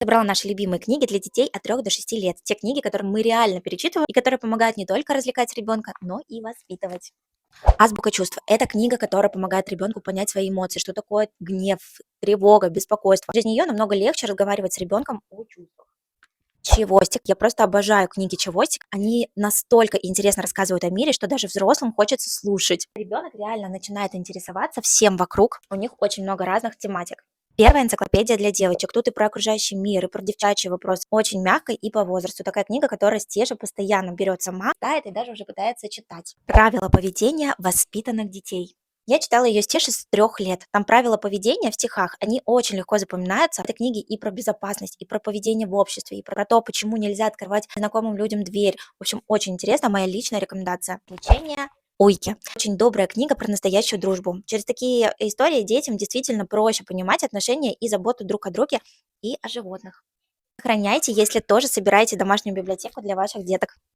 Собрала наши любимые книги для детей от 3 до 6 лет. Те книги, которые мы реально перечитываем и которые помогают не только развлекать ребенка, но и воспитывать. Азбука чувств– это книга, которая помогает ребенку понять свои эмоции, что такое гнев, тревога, беспокойство. Через нее намного легче разговаривать с ребенком о чувствах. Чевостик. Я просто обожаю книги Чевостик. Они настолько интересно рассказывают о мире, что даже взрослым хочется слушать. Ребенок реально начинает интересоваться всем вокруг. У них очень много разных тематик. Первая энциклопедия для девочек. Тут и про окружающий мир, и про девчачьи вопросы. Очень мягкая и по возрасту. Такая книга, которая Стежа постоянно берет сама, читает и даже уже пытается читать. Правила поведения воспитанных детей. Я читала ее Стеше с 3 лет. Там правила поведения в стихах, они очень легко запоминаются. Это книги и про безопасность, и про поведение в обществе, и про то, почему нельзя открывать незнакомым людям дверь. В общем, очень интересно, моя личная рекомендация. Учение Уйки. Очень добрая книга про настоящую дружбу. Через такие истории детям действительно проще понимать отношения и заботу друг о друге и о животных. Сохраняйте, если тоже собираете домашнюю библиотеку для ваших деток.